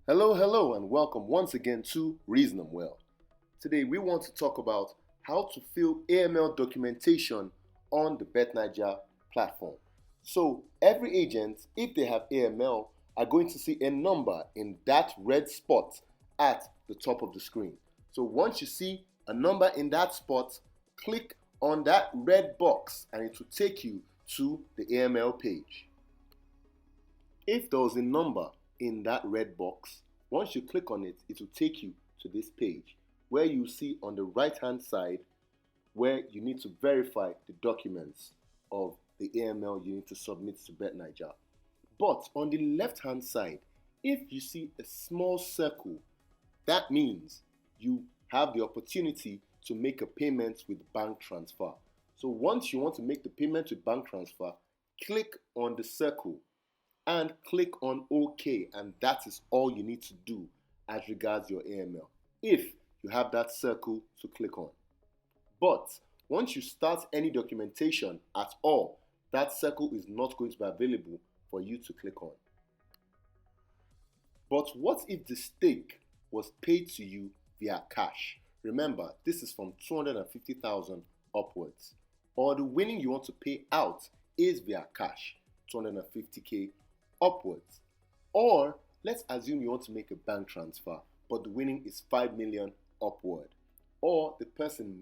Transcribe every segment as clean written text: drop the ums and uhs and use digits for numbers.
Hello, and welcome once again to Reason 'em Well. Today, we want to talk about how to fill AML documentation on the Bet9ja platform. So, every agent, if they have AML, are going to see a number in that red spot at the top of the screen. So, once you see a number in that spot, click on that red box and it will take you to the AML page. If there was a number in that red box, once you click on it, it will take you to this page where you see on the right hand side where you need to verify the documents of the AML you need to submit to Bet9ja. But on the left hand side, if you see a small circle, that means you have the opportunity to make a payment with bank transfer. So once you want to make the payment with bank transfer, click on the circle and click on OK, and that is all you need to do as regards your AML if you have that circle to click on. But once you start any documentation at all, that circle is not going to be available for you to click on. But what if the stake was paid to you via cash? Remember, this is from 250,000 upwards. Or the winning you want to pay out is via cash, 250k upwards. Or let's assume you want to make a bank transfer, but the winning is 5 million upward. Or the person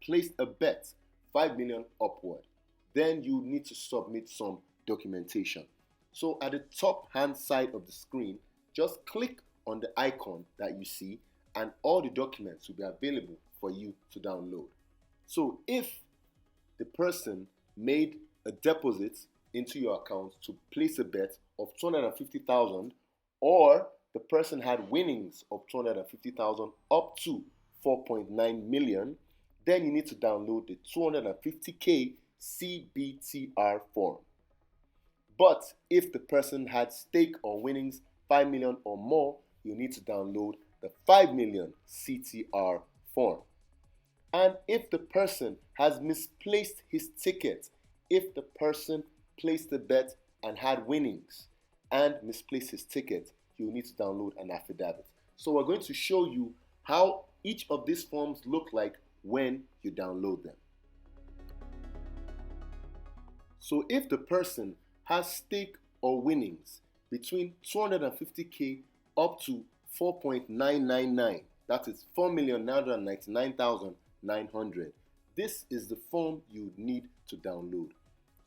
placed a bet 5 million upward. Then you need to submit some documentation. So at the top hand side of the screen, just click on the icon that you see and all the documents will be available for you to download. So if the person made a deposit into your account to place a bet of 250,000, or the person had winnings of 250,000 up to 4.9 million, then you need to download the 250k CBTR form. But if the person had stake or winnings 5 million or more, you need to download the 5 million CTR form. And if the person has misplaced his ticket, if the person placed the bet and had winnings and misplaced his ticket, you need to download an affidavit. So we're going to show you how each of these forms look like when you download them. So if the person has stake or winnings between 250k up to 4.999, that is 4,999,900, this is the form you need to download.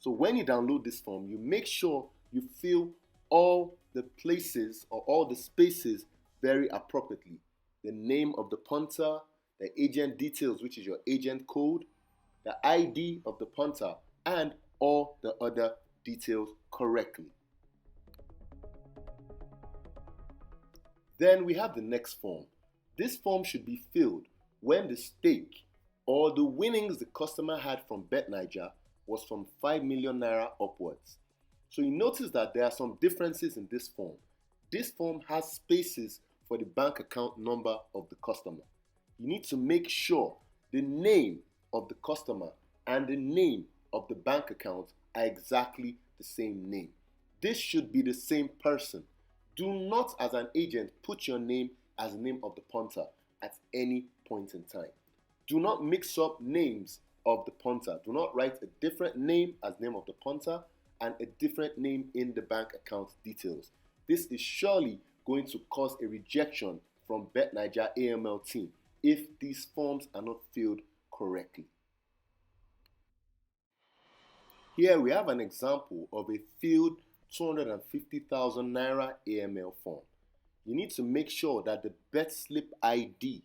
So when you download this form, you make sure you fill all the places or all the spaces very appropriately. The name of the punter, the agent details, which is your agent code, the ID of the punter, and all the other details correctly. Then we have the next form. This form should be filled when the stake or the winnings the customer had from Bet9ja was from 5 million naira upwards. So you notice that there are some differences in this form. This form has spaces for the bank account number of the customer. You need to make sure the name of the customer and the name of the bank account are exactly the same name. This should be the same person. Do not, as an agent, put your name as the name of the punter at any point in time. Do not mix up names of the punter. Do not write a different name as name of the punter and a different name in the bank account details. This is surely going to cause a rejection from Bet9ja AML team if these forms are not filled correctly. Here we have an example of a filled 250,000 naira AML form. You need to make sure that the bet slip ID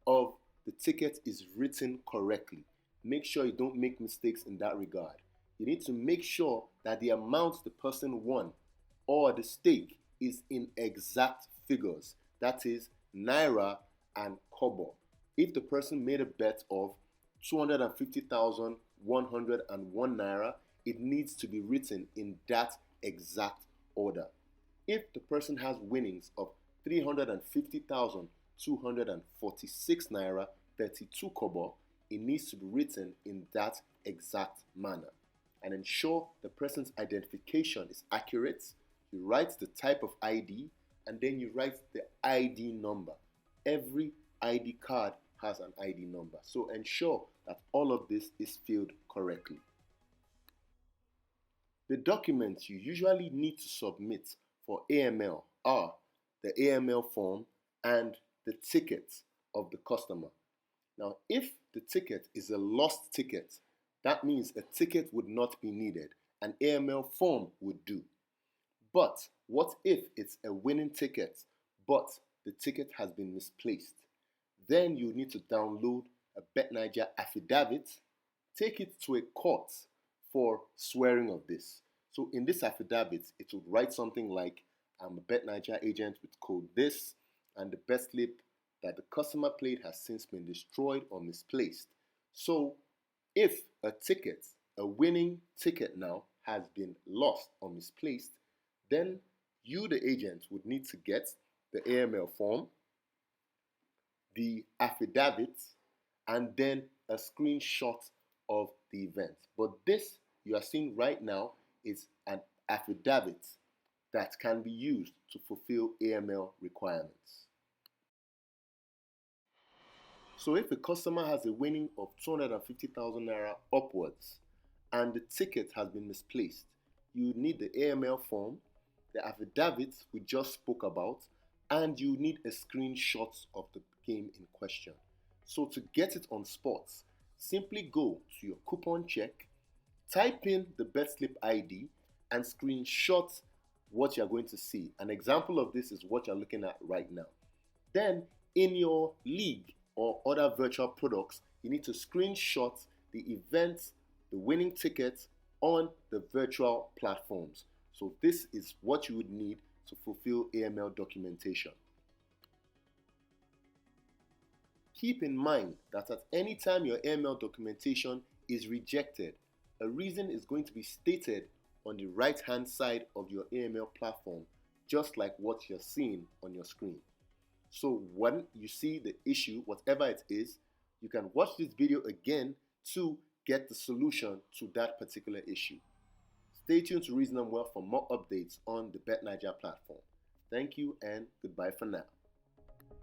of the ticket is written correctly. Make sure you don't make mistakes in that regard. You need to make sure that the amount the person won or the stake is in exact figures. That is naira and kobo. If the person made a bet of 250,101 naira, it needs to be written in that exact order. If the person has winnings of 350,246 naira 32 kobo, it needs to be written in that exact manner. And ensure the person's identification is accurate. You write the type of ID, and then you write the ID number. Every ID card has an ID number. So ensure that all of this is filled correctly. The documents you usually need to submit for AML are the AML form and the ticket of the customer. Now, if the ticket is a lost ticket, that means a ticket would not be needed. An AML form would do. But what if it's a winning ticket, but the ticket has been misplaced? Then you need to download a Bet9ja affidavit, take it to a court for swearing of this. So in this affidavit, it would write something like, I'm a Bet9ja agent with code this, and the bet slip that the customer played has since been destroyed or misplaced. So if a ticket, a winning ticket now, has been lost or misplaced, then you, the agent, would need to get the AML form, the affidavit, and then a screenshot of the event. But this you are seeing right now is an affidavit that can be used to fulfill AML requirements. So if a customer has a winning of 250,000 naira upwards and the ticket has been misplaced, you need the AML form, the affidavit we just spoke about, and you need a screenshot of the game in question. So to get it on spots, simply go to your coupon check, type in the bet slip ID, and screenshot what you're going to see. An example of this is what you're looking at right now. Then in your league or other virtual products, you need to screenshot the events, the winning tickets on the virtual platforms. So this is what you would need to fulfill AML documentation. Keep in mind that at any time your AML documentation is rejected, a reason is going to be stated on the right-hand side of your AML platform, just like what you're seeing on your screen. So when you see the issue, whatever it is, you can watch this video again to get the solution to that particular issue. Stay tuned to Reason and Well for more updates on the Bet9ja platform. Thank you and goodbye for now.